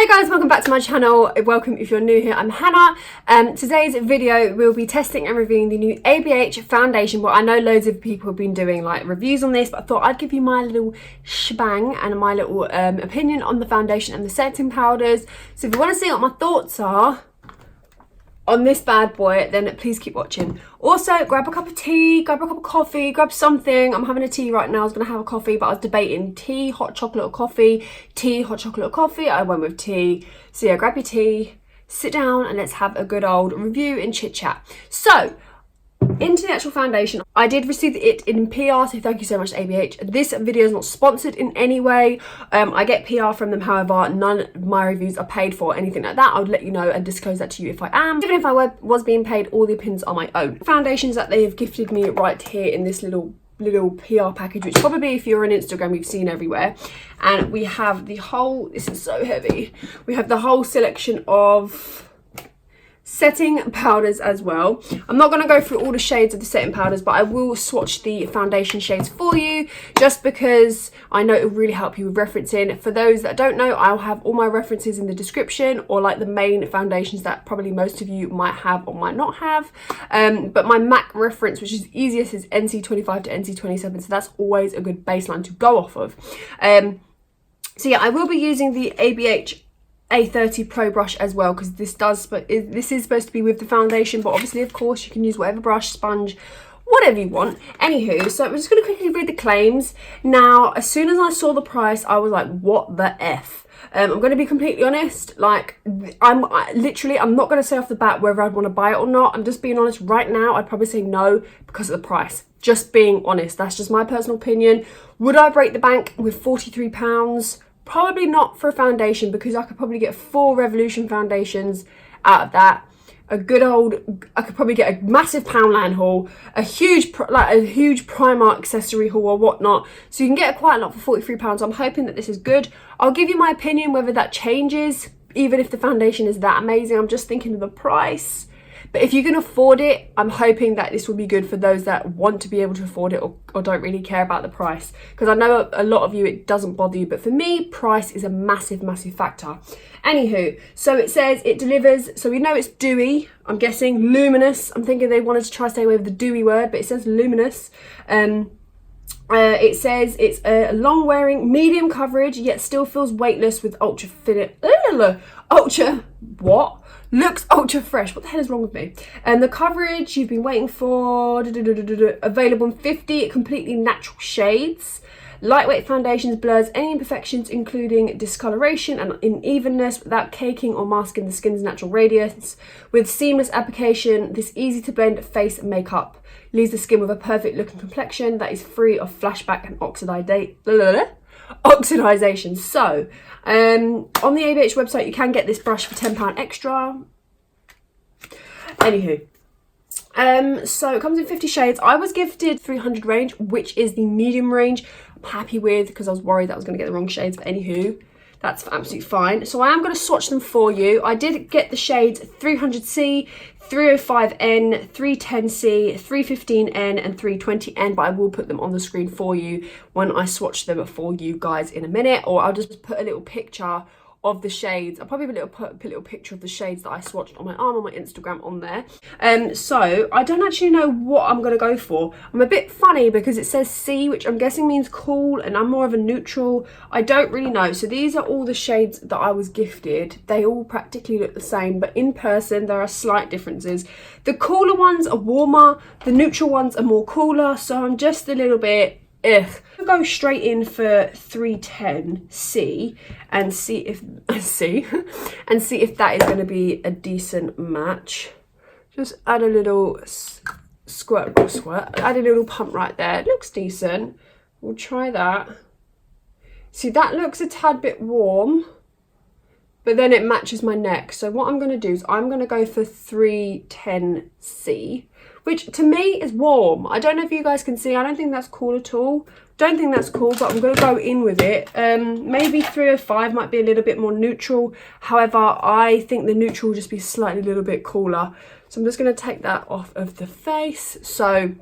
Hey guys, welcome back to my channel. Welcome if you're new here. I'm Hannah. Today's video we'll be testing and reviewing the new ABH foundation. Well, I know loads of people have been doing like reviews on this, but I thought I'd give you my little shebang and my little opinion on the foundation and the setting powders. So if you want to see what my thoughts are on this bad boy, then please keep watching. Also, grab a cup of tea, grab a cup of coffee, grab something. I'm having a tea right now. I was going to have a coffee, but I was debating tea, hot chocolate or coffee. Tea, hot chocolate or coffee. I went with tea. So yeah, grab your tea, sit down and let's have a good old review and chit chat. So, into the actual foundation, I did receive it in PR, so thank you so much to ABH. This video is not sponsored in any way. I get PR from them, however, none of my reviews are paid for, anything like that. I would let you know and disclose that to you if I am. Even if I was being paid, all the opinions are my own. Foundations that they have gifted me right here in this little PR package, which probably if you're on Instagram you've seen everywhere. And we have the whole, this is so heavy, we have the whole selection of setting powders as well. I'm not going to go through all the shades of the setting powders, but I will swatch the foundation shades for you just because I know it will really help you with referencing. For those that don't know, I'll have all my references in the description, or like the main foundations that probably most of you might have or might not have. But my MAC reference, which is easiest, is NC25 to NC27, so that's always a good baseline to go off of. So yeah, I will be using the ABH A30 Pro brush as well, because this is supposed to be with the foundation, but obviously of course you can use whatever brush, sponge, whatever you want. Anywho, so I'm just going to quickly read the claims. Now, as soon as I saw the price, I was like, what the F? I'm going to be completely honest, like, I'm not going to say off the bat whether I'd want to buy it or not. I'm just being honest right now. I'd probably say no because of the price. Just being honest. That's just my personal opinion. Would I break the bank with £43? Probably not for a foundation, because I could probably get 4 Revolution foundations out of that. I could probably get a massive Poundland haul, a huge Primark accessory haul or whatnot. So you can get quite a lot for £43. I'm hoping that this is good. I'll give you my opinion whether that changes, even if the foundation is that amazing. I'm just thinking of the price. But if you can afford it, I'm hoping that this will be good for those that want to be able to afford it or don't really care about the price. Because I know a lot of you, it doesn't bother you. But for me, price is a massive, massive factor. Anywho, so it says it delivers. So we know it's dewy. I'm guessing luminous. I'm thinking they wanted to try to stay away with the dewy word, but it says luminous. It says it's a long-wearing, medium coverage, yet still feels weightless with looks ultra fresh. What the hell is wrong with me? And the coverage you've been waiting for, available in 50 completely natural shades. Lightweight foundations blurs any imperfections, including discoloration and unevenness, without caking or masking the skin's natural radiance. With seamless application, this easy to blend face makeup leaves the skin with a perfect looking complexion that is free of flashback and oxidization. So on the ABH website you can get this brush for £10 extra. Anywho, so it comes in 50 shades. I was gifted 300 range, which is the medium range. I'm happy with, because I was worried that I was going to get the wrong shades, but anywho, that's absolutely fine. So I am going to swatch them for you. I did get the shades 300C, 305N, 310C, 315N and 320N, but I will put them on the screen for you when I swatch them for you guys in a minute, or I'll just put a little picture of the shades. I'll probably put a little picture of the shades that I swatched on my arm on my Instagram on there. So I don't actually know what I'm going to go for. I'm a bit funny because it says C, which I'm guessing means cool, and I'm more of a neutral. I don't really know. So these are all the shades that I was gifted. They all practically look the same, but in person there are slight differences. The cooler ones are warmer, the neutral ones are more cooler, so I'm just a little bit ugh. I'll go straight in for 310C and see if that is going to be a decent match. Just add a little squirt, add a little pump right there. It looks decent. We'll try that. See, that looks a tad bit warm, but then it matches my neck. So what I'm going to do is I'm going to go for 310C, which to me is warm. I don't know if you guys can see. I don't think that's cool at all. Don't think that's cool, but I'm going to go in with it. Maybe 305 might be a little bit more neutral. However, I think the neutral will just be slightly a little bit cooler. So I'm just going to take that off of the face. So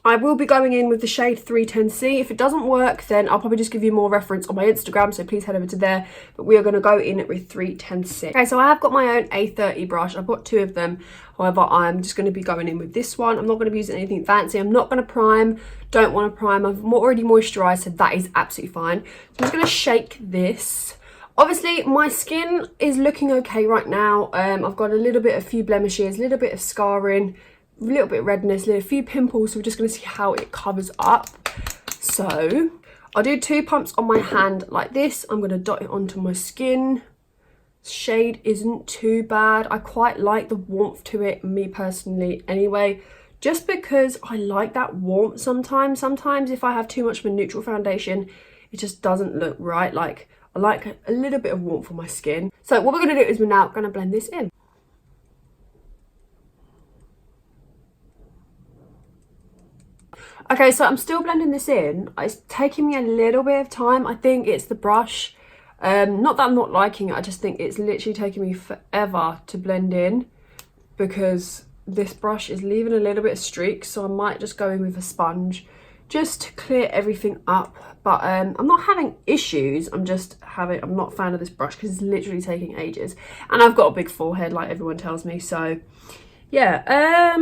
I will be going in with the shade 310C. If it doesn't work, then I'll probably just give you more reference on my Instagram, so please head over to there. But we are going to go in with 310C. Okay, so I have got my own A30 brush. I've got 2 of them. However, I'm just going to be going in with this one. I'm not going to be using anything fancy. I'm not going to prime. Don't want to prime. I've already moisturised, so that is absolutely fine. So I'm just going to shake this. Obviously, my skin is looking okay right now. I've got a few blemishes, a little bit of scarring, a little bit of redness, a few pimples, so we're just going to see how it covers up. So I'll do 2 pumps on my hand like this. I'm going to dot it onto my skin. Shade isn't too bad. I quite like the warmth to it, me personally anyway, just because I like that warmth sometimes. Sometimes if I have too much of a neutral foundation, it just doesn't look right. Like, I like a little bit of warmth on my skin. So what we're going to do is we're now going to blend this in. Okay, so I'm still blending this in. It's taking me a little bit of time. I think it's the brush. Not that I'm not liking it, I just think it's literally taking me forever to blend in because this brush is leaving a little bit of streaks, so I might just go in with a sponge just to clear everything up. But I'm not having issues, I'm not a fan of this brush because it's literally taking ages. And I've got a big forehead like everyone tells me, so yeah.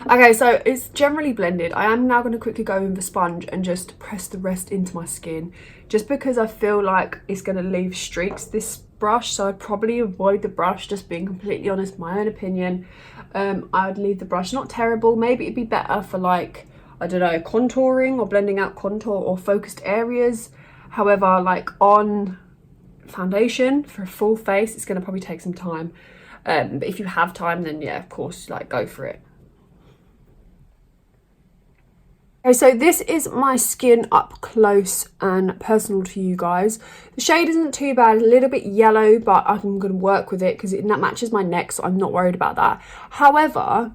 Okay, so it's generally blended. I am now going to quickly go in with a sponge and just press the rest into my skin, just because I feel like it's going to leave streaks, this brush. So I'd probably avoid the brush, just being completely honest, my own opinion. I would leave the brush. Not terrible. Maybe it'd be better for, like, I don't know, contouring or blending out contour or focused areas. However, like on foundation for a full face, it's going to probably take some time. But if you have time, then yeah, of course, like, go for it. Okay, so this is my skin up close and personal to you guys. The shade isn't too bad, a little bit yellow, but I'm going to work with it because it matches my neck, so I'm not worried about that. However,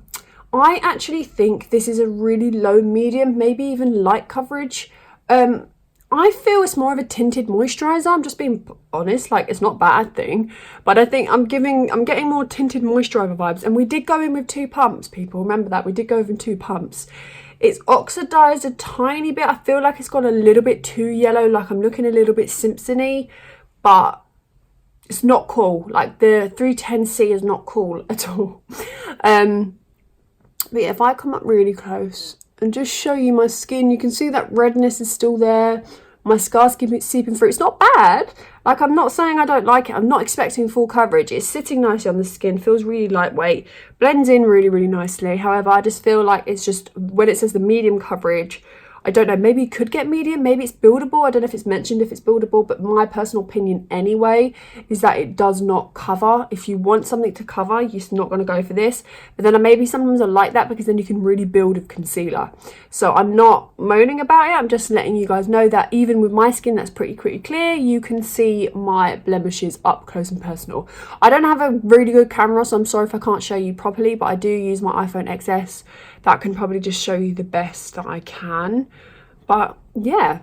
I actually think this is a really low medium, maybe even light coverage. I feel it's more of a tinted moisturizer. I'm just being honest, like, it's not a bad thing, but I think I'm getting more tinted moisturizer vibes. And we did go in with 2 pumps, people. Remember that, we did go in 2 pumps. It's oxidized a tiny bit. I feel like it's gone a little bit too yellow, like I'm looking a little bit Simpson-y, but it's not cool. Like, the 310C is not cool at all. But yeah, if I come up really close and just show you my skin, you can see that redness is still there. My scar's seeping through. It's not bad. Like, I'm not saying I don't like it. I'm not expecting full coverage. It's sitting nicely on the skin. Feels really lightweight. Blends in really, really nicely. However, I just feel like it's just, when it says the medium coverage, I don't know, maybe you could get medium, maybe it's buildable. I don't know if it's mentioned if it's buildable, but my personal opinion anyway is that it does not cover. If you want something to cover, you're not going to go for this. But then maybe sometimes I like that because then you can really build with concealer. So I'm not moaning about it. I'm just letting you guys know that even with my skin that's pretty clear, you can see my blemishes up close and personal. I don't have a really good camera, so I'm sorry if I can't show you properly, but I do use my iPhone XS. That can probably just show you the best that I can. But yeah.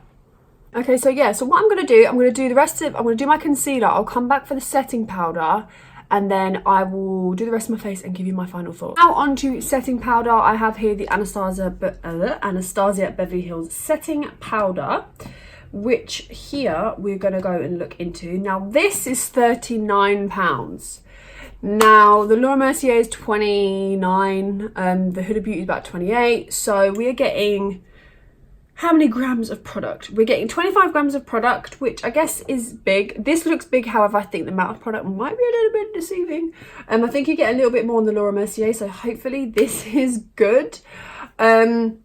Okay, so yeah, so what I'm going to do, I'm going to do my concealer. I'll come back for the setting powder, and then I will do the rest of my face and give you my final thoughts. Now on to setting powder. I have here the Anastasia Beverly Hills setting powder, which here we're going to go and look into. Now this is £39. Now the Laura Mercier is 29, the Huda Beauty is about 28, so we are getting how many grams of product? We're getting 25 grams of product, which I guess is big. This looks big, however, I think the amount of product might be a little bit deceiving. I think you get a little bit more on the Laura Mercier, so hopefully this is good. So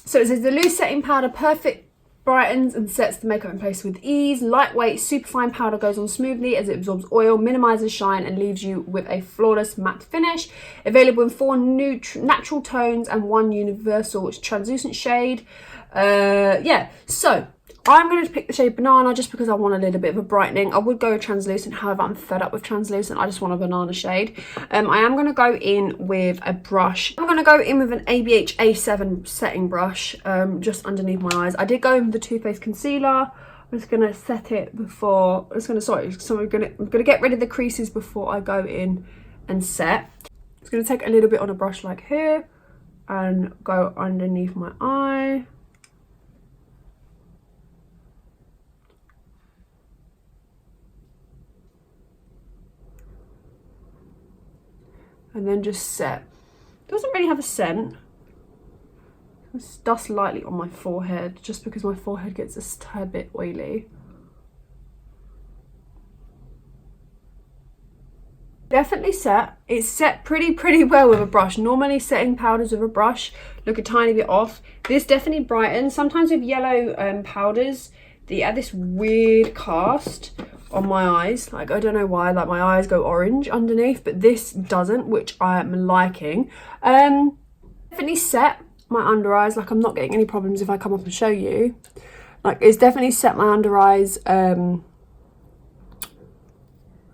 it says the loose setting powder, perfect, brightens and sets the makeup in place with ease. Lightweight, superfine powder goes on smoothly as it absorbs oil, minimizes shine, and leaves you with a flawless matte finish. Available in 4 natural tones and 1 universal translucent shade. Yeah, so I'm going to pick the shade Banana just because I want a little bit of a brightening. I would go with translucent, however, I'm fed up with translucent. I just want a banana shade. I am going to go in with a brush. I'm going to go in with an ABH A7 setting brush, just underneath my eyes. I did go in with the Too Faced concealer. I'm I'm just gonna set it before, I'm gonna get rid of the creases before I go in and set. It's gonna take a little bit on a brush like here and go underneath my eye. And then just set. It doesn't really have a scent. It's dust lightly on my forehead just because my forehead gets a tad bit oily. Definitely set. It's set pretty well with a brush. Normally setting powders with a brush look a tiny bit off. This definitely brightens. Sometimes with yellow powders, they add this weird cast on my eyes. Like, I don't know why, like my eyes go orange underneath, but this doesn't, which I am liking. Definitely set my under eyes. Like, I'm not getting any problems if I come up and show you. Like, it's definitely set my under eyes.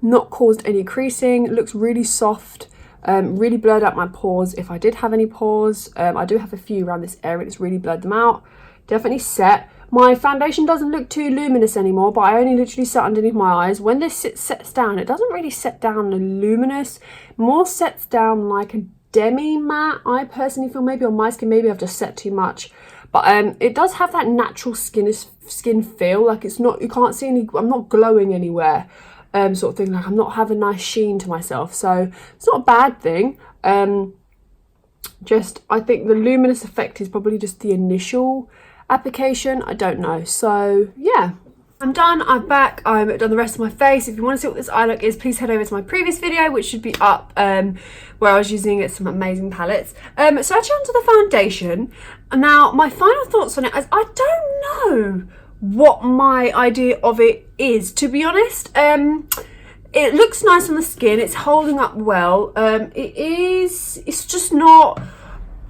Not caused any creasing. It looks really soft. Really blurred out my pores if I did have any pores. I do have a few around this area. It's really blurred them out. Definitely set. My foundation doesn't look too luminous anymore, but I only literally set underneath my eyes. When this sets down, it doesn't really set down luminous. More sets down like a demi matte. I personally feel maybe on my skin, maybe I've just set too much. But it does have that natural skin feel. Like, it's not, you can't see any, I'm not glowing anywhere. Sort of thing, like I'm not having a nice sheen to myself, so it's not a bad thing. Just, I think the luminous effect is probably just the initial application. I don't know. So yeah, I'm done. I'm back. I've done the rest of my face. If you want to see what this eye look is, please head over to my previous video, which should be up, where I was using some amazing palettes. So actually onto the foundation. Now my final thoughts on it is I don't know what my idea of it is, to be honest. It looks nice on the skin, it's holding up well. It's just not,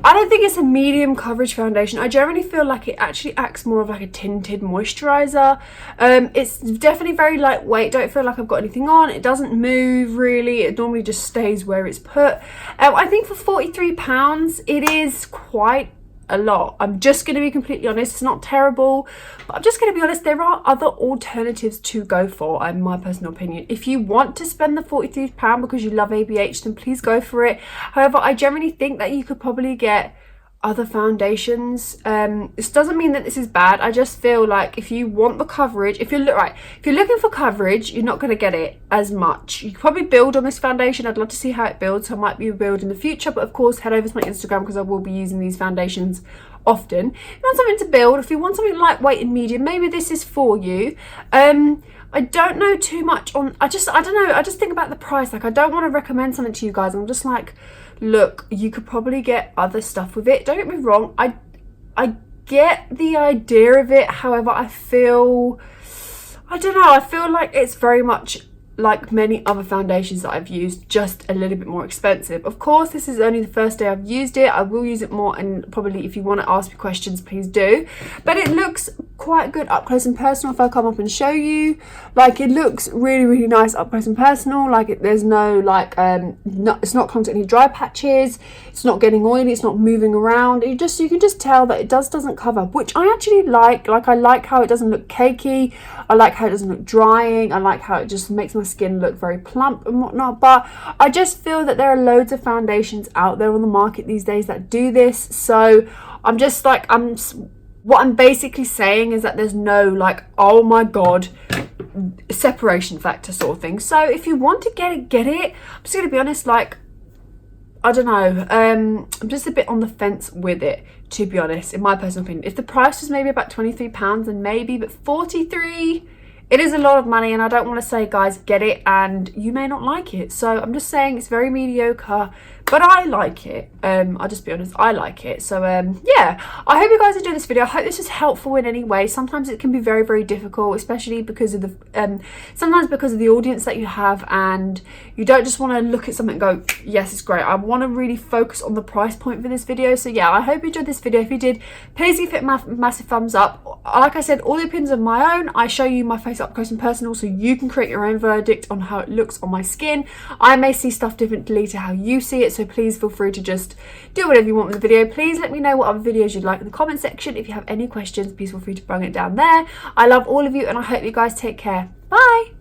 I don't think it's a medium coverage foundation. I generally feel like it actually acts more of like a tinted moisturizer. It's definitely very lightweight, don't feel like I've got anything on. It doesn't move really, it normally just stays where it's put. I think for £43 it is quite a lot. I'm just going to be completely honest, it's not terrible, but I'm just going to be honest, there are other alternatives to go for, in my personal opinion. If you want to spend the £43 because you love ABH, then please go for it. However, I generally think that you could probably get other foundations. This doesn't mean that this is bad. I just feel like if you want the coverage, if you're looking for coverage, you're not going to get it as much. You could probably build on this foundation. I'd love to see how it builds, so I might be a build in the future, but of course head over to my Instagram because I will be using these foundations often. If you want something to build, if you want something lightweight and medium, maybe this is for you. I don't know too much on, I don't know, I just think about the price. Like, I don't want to recommend something to you guys. I'm just like, look, you could probably get other stuff with it. Don't get me wrong, I get the idea of it. However, I don't know, I feel like it's very much like many other foundations that I've used, just a little bit more expensive. Of course, this is only the first day I've used it. I will use it more, and probably if you want to ask me questions, please do. But it looks quite good up close and personal. If I come up and show you, like, it looks really nice up close and personal. Like, there's no like it's not clumped any dry patches, it's not getting oily, it's not moving around. You can just tell that it doesn't cover, which I actually like. I like how it doesn't look cakey, I like how it doesn't look drying, I like how it just makes my skin look very plump and whatnot. But I just feel that there are loads of foundations out there on the market these days that do this. So I'm just like, what I'm basically saying is that there's no like, oh my god, separation factor sort of thing. So if you want to get it. I'm just gonna be honest, like, I don't know, I'm just a bit on the fence with it, to be honest, in my personal opinion. If the price was maybe about £23, then maybe, but 43, it is a lot of money, and I don't want to say, guys, get it and you may not like it. So I'm just saying it's very mediocre, but I like it. I'll just be honest, I like it. So yeah, I hope you guys enjoyed this video. I hope this was helpful in any way. Sometimes it can be very difficult, especially because of the sometimes because of the audience that you have, and you don't just want to look at something and go, yes, it's great. I want to really focus on the price point for this video. So yeah, I hope you enjoyed this video. If you did, please give it a massive thumbs up. Like I said, all the opinions of my own. I show you my face up close and personal, so you can create your own verdict on how it looks on my skin. I may see stuff differently to how you see it, so so please feel free to just do whatever you want with the video. Please let me know what other videos you'd like in the comment section. If you have any questions, please feel free to bring it down there. I love all of you and I hope you guys take care. Bye!